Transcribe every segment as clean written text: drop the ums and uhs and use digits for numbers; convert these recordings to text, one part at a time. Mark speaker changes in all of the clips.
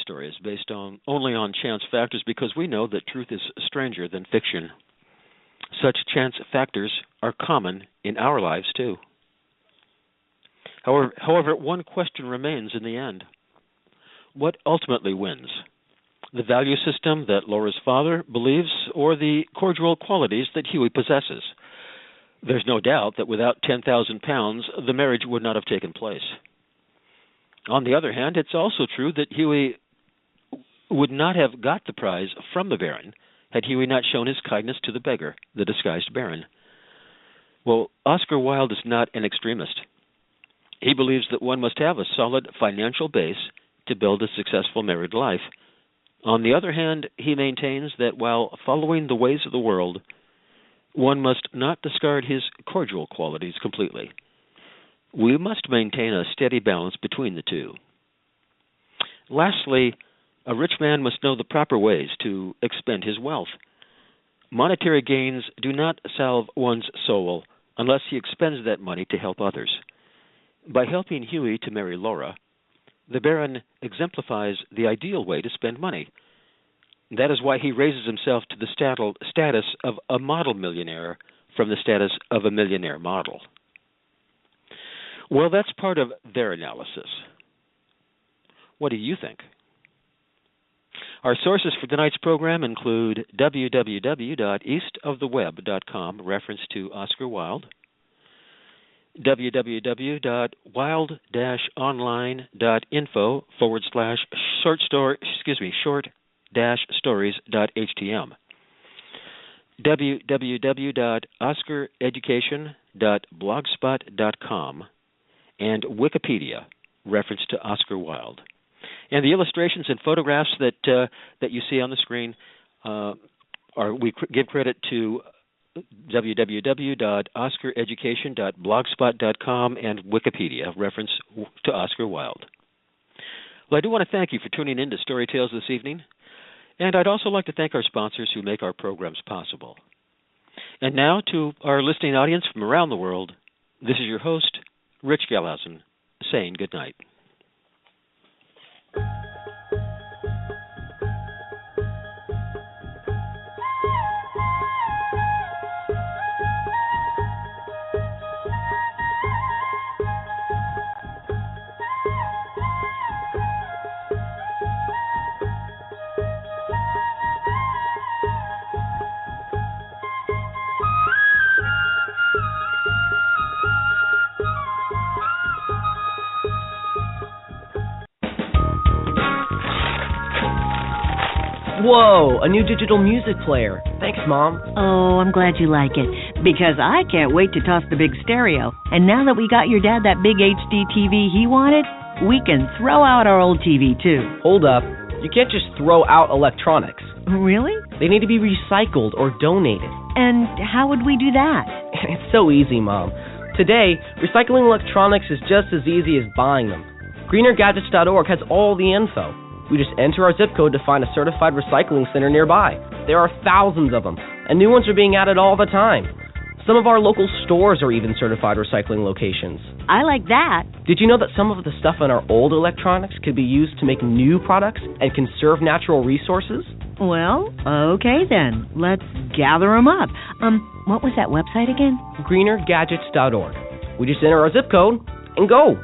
Speaker 1: stories based only on chance factors because we know that truth is stranger than fiction. Such chance factors are common in our lives, too. However, one question remains in the end. What ultimately wins? The value system that Laura's father believes or the cordial qualities that Huey possesses? There's no doubt that without £10,000, the marriage would not have taken place. On the other hand, it's also true that Huey would not have got the prize from the Baron had Huey not shown his kindness to the beggar, the disguised Baron. Well, Oscar Wilde is not an extremist. He believes that one must have a solid financial base to build a successful married life. On the other hand, he maintains that while following the ways of the world, one must not discard his cordial qualities completely. We must maintain a steady balance between the two. Lastly, a rich man must know the proper ways to expend his wealth. Monetary gains do not salve one's soul unless he expends that money to help others. By helping Huey to marry Laura, the Baron exemplifies the ideal way to spend money. That is why he raises himself to the status of a model millionaire from the status of a millionaire model. Well, that's part of their analysis. What do you think? Our sources for tonight's program include www.eastoftheweb.com, reference to Oscar Wilde, www.wilde-online.info/short-stories.htm, www.oscareducation.blogspot.com, and Wikipedia, reference to Oscar Wilde. And the illustrations and photographs that you see on the screen we give credit to www.oscareducation.blogspot.com and Wikipedia, reference to Oscar Wilde. Well, I do want to thank you for tuning in to StoryTales this evening, and I'd also like to thank our sponsors who make our programs possible. And now to our listening audience from around the world, this is your host, Rich Gehlhausen, saying good night.
Speaker 2: Whoa, a new digital music player. Thanks, Mom.
Speaker 3: Oh, I'm glad you like it, because I can't wait to toss the big stereo. And now that we got your dad that big HD TV he wanted, we can throw out our old TV, too.
Speaker 2: Hold up. You can't just throw out electronics.
Speaker 3: Really?
Speaker 2: They need to be recycled or donated.
Speaker 3: And how would we do that?
Speaker 2: It's so easy, Mom. Today, recycling electronics is just as easy as buying them. GreenerGadgets.org has all the info. We just enter our zip code to find a certified recycling center nearby. There are thousands of them, and new ones are being added all the time. Some of our local stores are even certified recycling locations.
Speaker 3: I like that.
Speaker 2: Did you know that some of the stuff in our old electronics could be used to make new products and conserve natural resources?
Speaker 3: Well, okay then. Let's gather them up. What was that website again?
Speaker 2: GreenerGadgets.org. We just enter our zip code and go.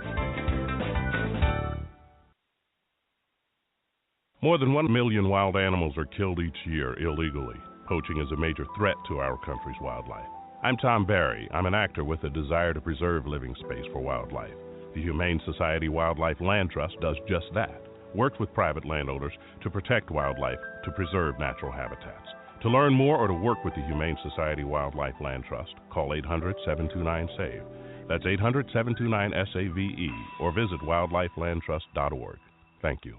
Speaker 4: More than 1 million wild animals are killed each year illegally. Poaching is a major threat to our country's wildlife. I'm Tom Barry. I'm an actor with a desire to preserve living space for wildlife. The Humane Society Wildlife Land Trust does just that. Works with private landowners to protect wildlife, to preserve natural habitats. To learn more or to work with the Humane Society Wildlife Land Trust, call 800-729-SAVE. That's 800-729-SAVE, or visit wildlifelandtrust.org. Thank you.